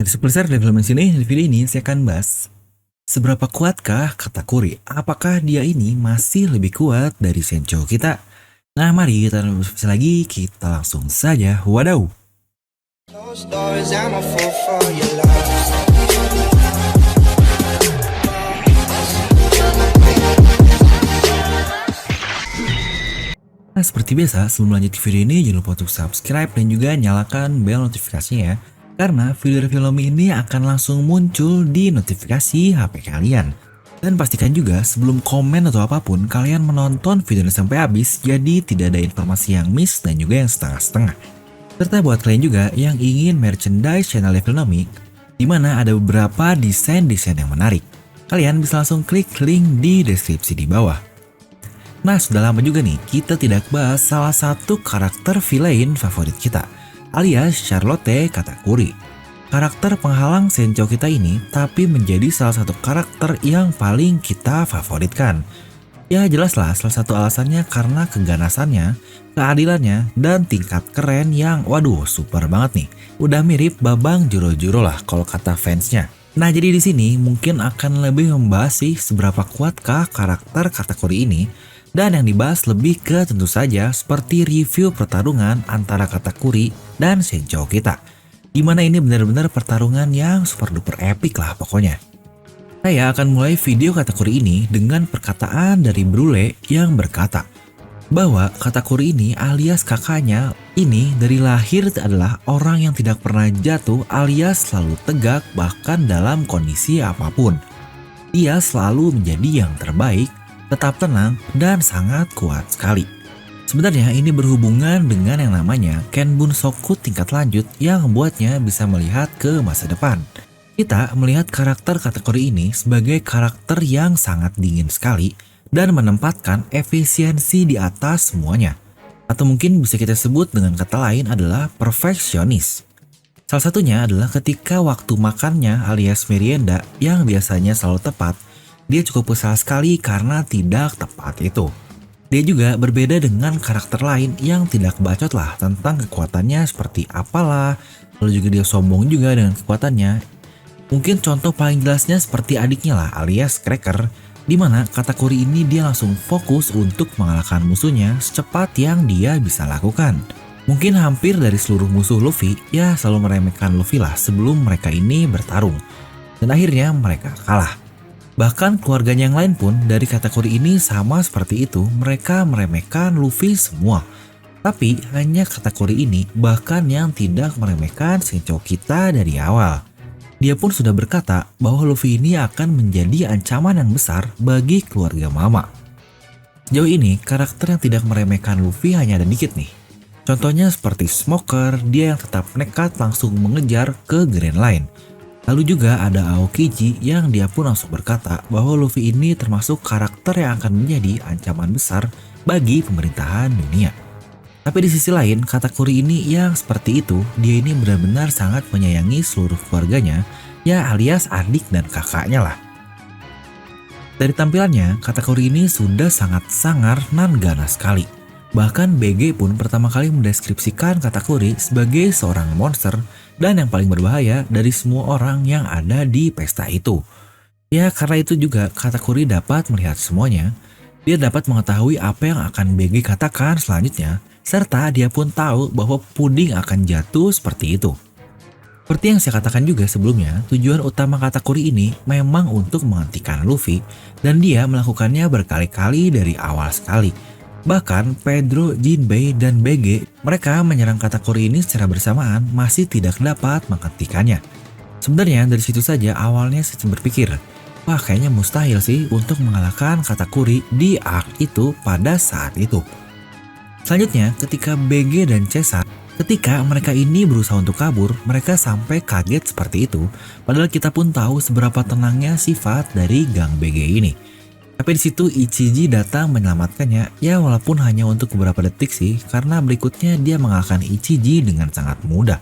Dari Superstar dari film sini, di video ini saya akan bahas seberapa kuatkah Katakuri? Apakah dia ini masih lebih kuat dari Sencho kita? Nah, mari kita diskusi lagi, kita langsung saja. Wadaw! Nah, seperti biasa, sebelum lanjut ke video ini, jangan lupa untuk subscribe dan juga nyalakan bel notifikasinya ya. Karena video film ini akan langsung muncul di notifikasi HP kalian. Dan pastikan juga sebelum komen atau apapun, kalian menonton video ini sampai habis, jadi tidak ada informasi yang miss dan juga yang setengah-setengah. Serta buat kalian juga yang ingin merchandise channel Filmnomic, di mana ada beberapa desain-desain yang menarik. Kalian bisa langsung klik link di deskripsi di bawah. Nah, sudah lama juga nih kita tidak bahas salah satu karakter villain favorit kita, alias Charlotte Katakuri. Karakter penghalang Sencho kita ini tapi menjadi salah satu karakter yang paling kita favoritkan. Ya jelaslah salah satu alasannya karena keganasannya, keadilannya, dan tingkat keren yang waduh super banget nih. Udah mirip Babang Juro-Juro lah kalau kata fansnya. Nah, jadi di sini mungkin akan lebih membahas sih seberapa kuatkah karakter Katakuri ini. Dan yang dibahas lebih ke tentu saja seperti review pertarungan antara Katakuri dan Sencho kita. Dimana ini benar-benar pertarungan yang super duper epic lah pokoknya. Saya akan mulai video Katakuri ini dengan perkataan dari Brule yang berkata bahwa Katakuri ini alias kakaknya ini dari lahir adalah orang yang tidak pernah jatuh alias selalu tegak bahkan dalam kondisi apapun. Dia selalu menjadi yang terbaik, tetap tenang, dan sangat kuat sekali. Sebenarnya ini berhubungan dengan yang namanya Kenbun Soku tingkat lanjut yang membuatnya bisa melihat ke masa depan. Kita melihat karakter Katakuri ini sebagai karakter yang sangat dingin sekali dan menempatkan efisiensi di atas semuanya. Atau mungkin bisa kita sebut dengan kata lain adalah perfeksionis. Salah satunya adalah ketika waktu makannya alias merienda yang biasanya selalu tepat, dia cukup kesal sekali karena tidak tepat itu. Dia juga berbeda dengan karakter lain yang tidak bacot lah tentang kekuatannya seperti apalah, lalu juga dia sombong juga dengan kekuatannya. Mungkin contoh paling jelasnya seperti adiknya lah alias Cracker, di mana Katakuri ini dia langsung fokus untuk mengalahkan musuhnya secepat yang dia bisa lakukan. Mungkin hampir dari seluruh musuh Luffy ya selalu meremehkan Luffy lah sebelum mereka ini bertarung. Dan akhirnya mereka kalah. Bahkan keluarganya yang lain pun dari Katakuri ini sama seperti itu, mereka meremehkan Luffy semua. Tapi hanya Katakuri ini bahkan yang tidak meremehkan Sencho kita dari awal. Dia pun sudah berkata bahwa Luffy ini akan menjadi ancaman yang besar bagi keluarga Mama. Sejauh ini karakter yang tidak meremehkan Luffy hanya ada dikit nih. Contohnya seperti Smoker, dia yang tetap nekat langsung mengejar ke Grand Line. Lalu juga ada Aokiji yang dia pun langsung berkata bahwa Luffy ini termasuk karakter yang akan menjadi ancaman besar bagi pemerintahan dunia. Tapi di sisi lain, Katakuri ini yang seperti itu, dia ini benar-benar sangat menyayangi seluruh keluarganya, ya alias adik dan kakaknya lah. Dari tampilannya, Katakuri ini sudah sangat sangar nan ganas sekali. Bahkan BG pun pertama kali mendeskripsikan Katakuri sebagai seorang monster dan yang paling berbahaya dari semua orang yang ada di pesta itu. Ya karena itu juga Katakuri dapat melihat semuanya. Dia dapat mengetahui apa yang akan BG katakan selanjutnya, serta dia pun tahu bahwa puding akan jatuh seperti itu. Seperti yang saya katakan juga sebelumnya, tujuan utama Katakuri ini memang untuk menghentikan Luffy dan dia melakukannya berkali-kali dari awal sekali. Bahkan Pedro, Jinbei, dan BG mereka menyerang Katakuri ini secara bersamaan masih tidak dapat menghentikannya. Sebenarnya dari situ saja awalnya saya berpikir, wah kayaknya mustahil sih untuk mengalahkan Katakuri di arc itu pada saat itu. Selanjutnya ketika BG dan Caesar, ketika mereka ini berusaha untuk kabur, mereka sampai kaget seperti itu. Padahal kita pun tahu seberapa tenangnya sifat dari gang BG ini. Tapi di situ Ichiji datang menyelamatkannya, ya walaupun hanya untuk beberapa detik sih, karena berikutnya dia mengalahkan Ichiji dengan sangat mudah.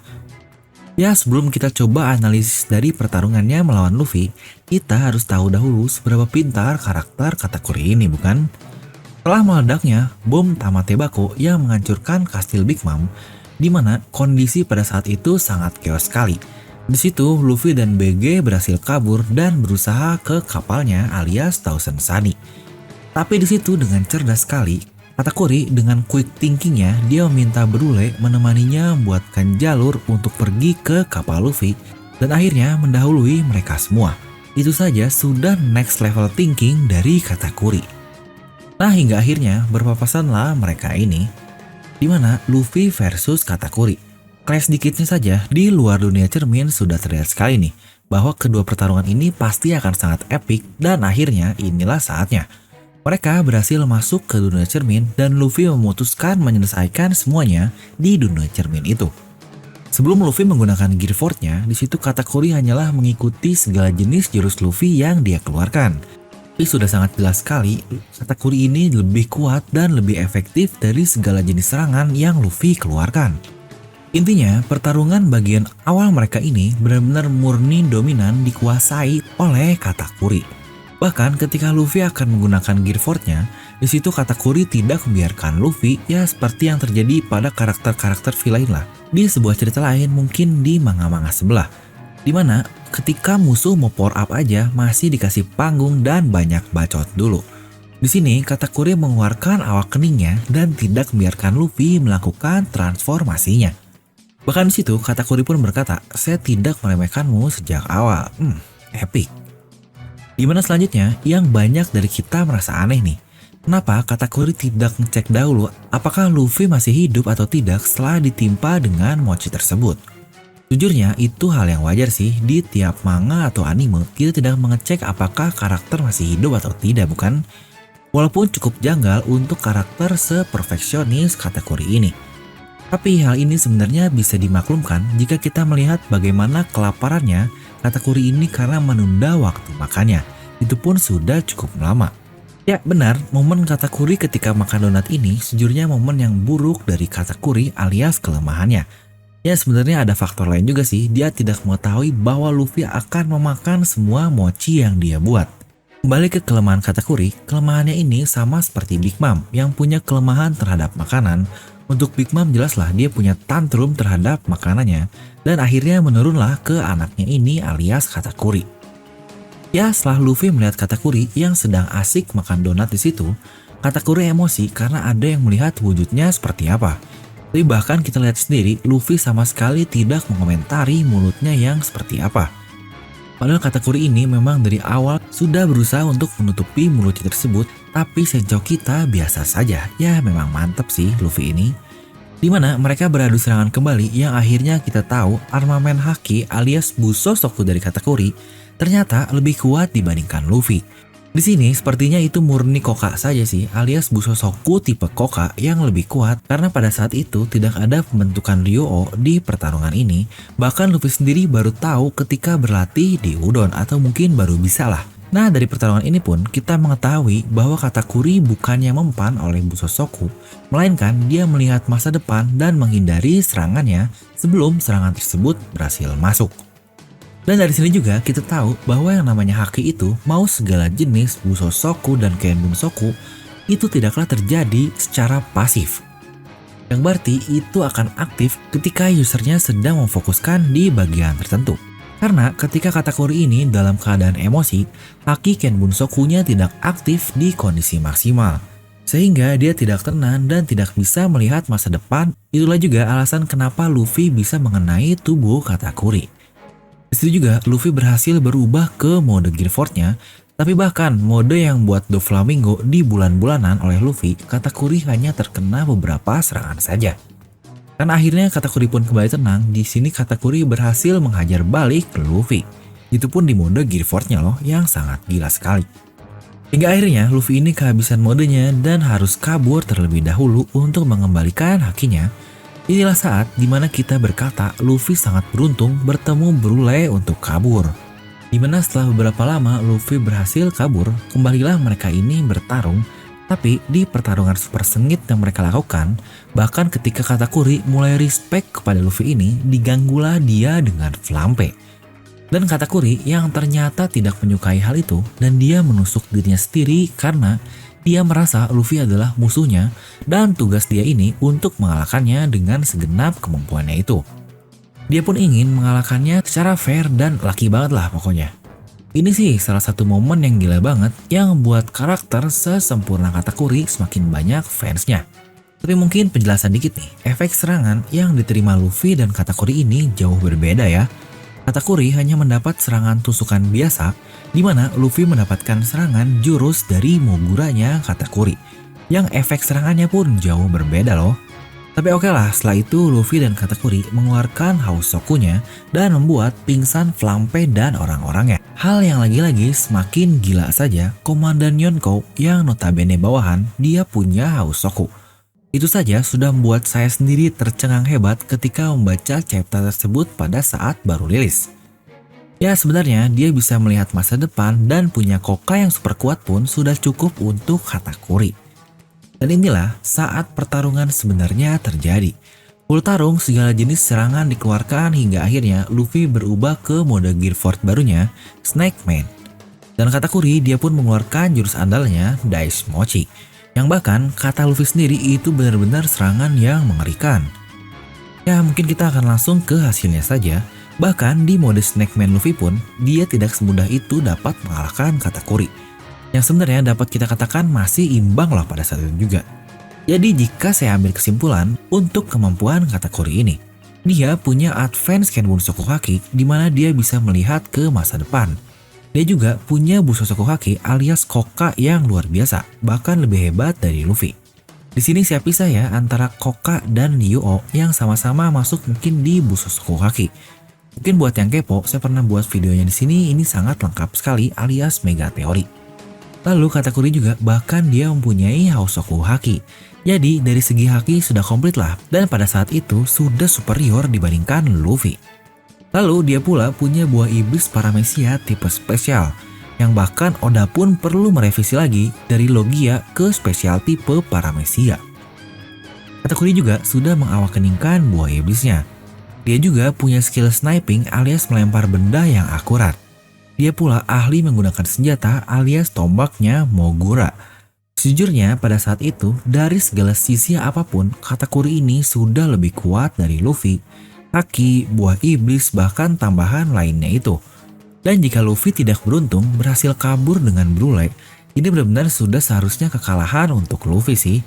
Ya sebelum kita coba analisis dari pertarungannya melawan Luffy, kita harus tahu dahulu seberapa pintar karakter Katakuri ini bukan? Setelah meledaknya bom Tamatebako yang menghancurkan kastil Big Mom, di mana kondisi pada saat itu sangat chaos sekali. Di situ, Luffy dan BG berhasil kabur dan berusaha ke kapalnya alias Thousand Sunny. Tapi di situ dengan cerdas sekali, Katakuri dengan quick thinkingnya dia meminta Brule menemaninya membuatkan jalur untuk pergi ke kapal Luffy dan akhirnya mendahului mereka semua. Itu saja sudah next level thinking dari Katakuri. Nah hingga akhirnya berpapasanlah mereka ini, di mana Luffy versus Katakuri. Clash dikitnya saja di luar dunia cermin sudah terlihat sekali nih bahwa kedua pertarungan ini pasti akan sangat epic dan akhirnya inilah saatnya. Mereka berhasil masuk ke dunia cermin dan Luffy memutuskan menyelesaikan semuanya di dunia cermin itu. Sebelum Luffy menggunakan Gear Force-nya, di situ Katakuri hanyalah mengikuti segala jenis jurus Luffy yang dia keluarkan. Tapi sudah sangat jelas sekali, Katakuri ini lebih kuat dan lebih efektif dari segala jenis serangan yang Luffy keluarkan. Intinya, pertarungan bagian awal mereka ini benar-benar murni dominan dikuasai oleh Katakuri. Bahkan ketika Luffy akan menggunakan Gear Force-nya, di situ Katakuri tidak membiarkan Luffy ya seperti yang terjadi pada karakter-karakter villain lah. Di sebuah cerita lain mungkin di manga-manga sebelah. Dimana ketika musuh mau power up aja masih dikasih panggung dan banyak bacot dulu. Di sini Katakuri mengeluarkan awak keningnya dan tidak membiarkan Luffy melakukan transformasinya. Bahkan di situ Katakuri pun berkata, "Saya tidak meremehkanmu sejak awal." Epic. Dimana selanjutnya yang banyak dari kita merasa aneh nih. Kenapa Katakuri tidak ngecek dahulu apakah Luffy masih hidup atau tidak setelah ditimpa dengan mochi tersebut? Jujurnya itu hal yang wajar sih, di tiap manga atau anime kita tidak mengecek apakah karakter masih hidup atau tidak, bukan? Walaupun cukup janggal untuk karakter seperfeksionis Katakuri ini. Tapi hal ini sebenarnya bisa dimaklumkan jika kita melihat bagaimana kelaparannya Katakuri ini karena menunda waktu makannya. Itu pun sudah cukup lama. Ya benar, momen Katakuri ketika makan donat ini sejujurnya momen yang buruk dari Katakuri alias kelemahannya. Ya sebenarnya ada faktor lain juga sih, dia tidak mengetahui bahwa Luffy akan memakan semua mochi yang dia buat. Kembali ke kelemahan Katakuri, kelemahannya ini sama seperti Big Mom yang punya kelemahan terhadap makanan. Untuk Big Mom jelaslah dia punya tantrum terhadap makanannya dan akhirnya menurunlah ke anaknya ini alias Katakuri. Ya setelah Luffy melihat Katakuri yang sedang asik makan donat di situ, Katakuri emosi karena ada yang melihat wujudnya seperti apa. Tapi bahkan kita lihat sendiri Luffy sama sekali tidak mengomentari mulutnya yang seperti apa. Padahal Katakuri ini memang dari awal sudah berusaha untuk menutupi mulutnya tersebut, tapi sejauh kita biasa saja. Ya memang mantep sih Luffy ini. Dimana mereka beradu serangan kembali yang akhirnya kita tahu armamen haki alias Busosoku dari Katakuri ternyata lebih kuat dibandingkan Luffy. Di sini sepertinya itu murni Koka saja sih alias Busosoku tipe Koka yang lebih kuat karena pada saat itu tidak ada pembentukan Ryuo di pertarungan ini. Bahkan Luffy sendiri baru tahu ketika berlatih di Udon atau mungkin baru bisa lah. Nah dari pertarungan ini pun kita mengetahui bahwa Katakuri bukannya mempan oleh Busosoku, melainkan dia melihat masa depan dan menghindari serangannya sebelum serangan tersebut berhasil masuk. Dan dari sini juga kita tahu bahwa yang namanya haki itu mau segala jenis Busosoku dan Kenbunsoku itu tidaklah terjadi secara pasif. Yang berarti itu akan aktif ketika usernya sedang memfokuskan di bagian tertentu. Karena ketika Katakuri ini dalam keadaan emosi, haki Kenbunsokunya tidak aktif di kondisi maksimal. Sehingga dia tidak tenang dan tidak bisa melihat masa depan. Itulah juga alasan kenapa Luffy bisa mengenai tubuh Katakuri. Di situ juga Luffy berhasil berubah ke mode Gear Force-nya, tapi bahkan mode yang buat Doflamingo di bulan-bulanan oleh Luffy, Katakuri hanya terkena beberapa serangan saja. Dan akhirnya Katakuri pun kembali tenang. Di sini Katakuri berhasil menghajar balik ke Luffy. Itu pun di mode Gear Force-nya loh, yang sangat gila sekali. Hingga akhirnya Luffy ini kehabisan modenya dan harus kabur terlebih dahulu untuk mengembalikan hakinya. Inilah saat dimana kita berkata Luffy sangat beruntung bertemu Brule untuk kabur. Dimana setelah beberapa lama Luffy berhasil kabur, kembalilah mereka ini bertarung. Tapi di pertarungan super sengit yang mereka lakukan, bahkan ketika Katakuri mulai respect kepada Luffy ini, diganggulah dia dengan Flampe. Dan Katakuri yang ternyata tidak menyukai hal itu dan dia menusuk dirinya sendiri karena dia merasa Luffy adalah musuhnya dan tugas dia ini untuk mengalahkannya dengan segenap kemampuannya itu. Dia pun ingin mengalahkannya secara fair dan laki banget lah pokoknya. Ini sih salah satu momen yang gila banget yang membuat karakter sesempurna Katakuri semakin banyak fansnya. Tapi mungkin penjelasan dikit nih, efek serangan yang diterima Luffy dan Katakuri ini jauh berbeda ya. Katakuri hanya mendapat serangan tusukan biasa, di mana Luffy mendapatkan serangan jurus dari Moguranya Katakuri, yang efek serangannya pun jauh berbeda loh. Tapi oke lah, setelah itu Luffy dan Katakuri mengeluarkan Hausokunya dan membuat pingsan Flampe dan orang-orangnya. Hal yang lagi-lagi semakin gila saja, Komandan Yonkou yang notabene bawahan dia punya Hausoku. Itu saja sudah membuat saya sendiri tercengang hebat ketika membaca chapter tersebut pada saat baru rilis. Ya sebenarnya dia bisa melihat masa depan dan punya Koka yang super kuat pun sudah cukup untuk Katakuri. Dan inilah saat pertarungan sebenarnya terjadi. Full tarung segala jenis serangan dikeluarkan hingga akhirnya Luffy berubah ke mode Gear Force barunya, Snake Man. Dan Katakuri dia pun mengeluarkan jurus andalnya, Dice Mochi. Yang bahkan kata Luffy sendiri itu benar-benar serangan yang mengerikan. Ya mungkin kita akan langsung ke hasilnya saja. Bahkan di mode Snake Man Luffy pun dia tidak semudah itu dapat mengalahkan Katakuri. Yang sebenarnya dapat kita katakan masih imbang loh pada saat itu juga. Jadi jika saya ambil kesimpulan untuk kemampuan Katakuri ini, dia punya advance Kenbun Shokugaki di mana dia bisa melihat ke masa depan. Dia juga punya Busou Shokugaki alias Koka yang luar biasa, bahkan lebih hebat dari Luffy. Di sini saya pisah ya antara Koka dan Ryuo yang sama-sama masuk mungkin di Busou Shokugaki. Mungkin buat yang kepo, saya pernah buat videonya di sini, ini sangat lengkap sekali alias mega teori. Lalu Katakuri juga bahkan dia mempunyai Hausoku Haki. Jadi dari segi haki sudah komplit lah dan pada saat itu sudah superior dibandingkan Luffy. Lalu dia pula punya buah iblis Paramecia tipe spesial yang bahkan Oda pun perlu merevisi lagi dari Logia ke spesial tipe Paramecia. Katakuri juga sudah mengawakeningkan buah iblisnya. Dia juga punya skill sniping alias melempar benda yang akurat. Dia pula ahli menggunakan senjata alias tombaknya Mogura. Sejujurnya pada saat itu dari segala sisi apapun Katakuri ini sudah lebih kuat dari Luffy, Haki, buah iblis bahkan tambahan lainnya itu. Dan jika Luffy tidak beruntung berhasil kabur dengan Brule, ini benar-benar sudah seharusnya kekalahan untuk Luffy sih.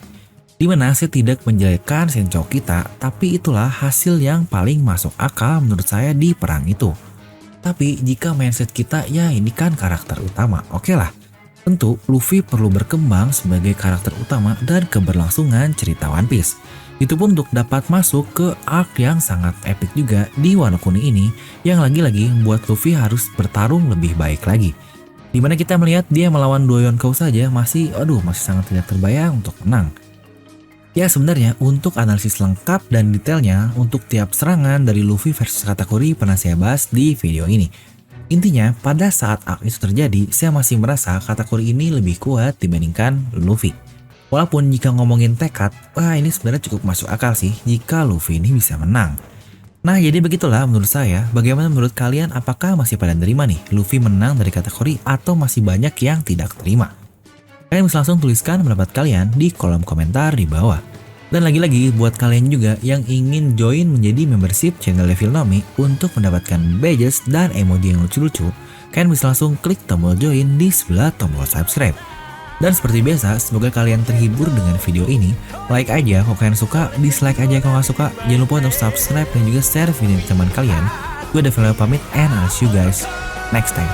Dimana saya tidak menjelekkan Senchou kita, tapi itulah hasil yang paling masuk akal menurut saya di perang itu. Tapi jika mindset kita ya ini kan karakter utama, oke lah. Tentu Luffy perlu berkembang sebagai karakter utama dan keberlangsungan cerita One Piece. Itu pun untuk dapat masuk ke arc yang sangat epic juga di Wano Kuni ini yang lagi-lagi membuat Luffy harus bertarung lebih baik lagi. Dimana kita melihat dia melawan dua Yonkou saja masih sangat tidak terbayang untuk menang. Ya sebenarnya untuk analisis lengkap dan detailnya untuk tiap serangan dari Luffy versus Katakuri pernah saya bahas di video ini. Intinya pada saat arc itu terjadi saya masih merasa Katakuri ini lebih kuat dibandingkan Luffy. Walaupun jika ngomongin tekad, ini sebenarnya cukup masuk akal sih jika Luffy ini bisa menang. Nah jadi begitulah menurut saya, bagaimana menurut kalian apakah masih pada terima nih Luffy menang dari Katakuri atau masih banyak yang tidak terima? Kalian bisa langsung tuliskan pendapat kalian di kolom komentar di bawah. Dan lagi-lagi buat kalian juga yang ingin join menjadi membership channel Filmnomi untuk mendapatkan badges dan emoji yang lucu-lucu, kalian bisa langsung klik tombol join di sebelah tombol subscribe. Dan seperti biasa, semoga kalian terhibur dengan video ini. Like aja kalau kalian suka, dislike aja kalau nggak suka. Jangan lupa untuk subscribe dan juga share video ke teman kalian. Gue Devil pamit and I'll see you guys next time.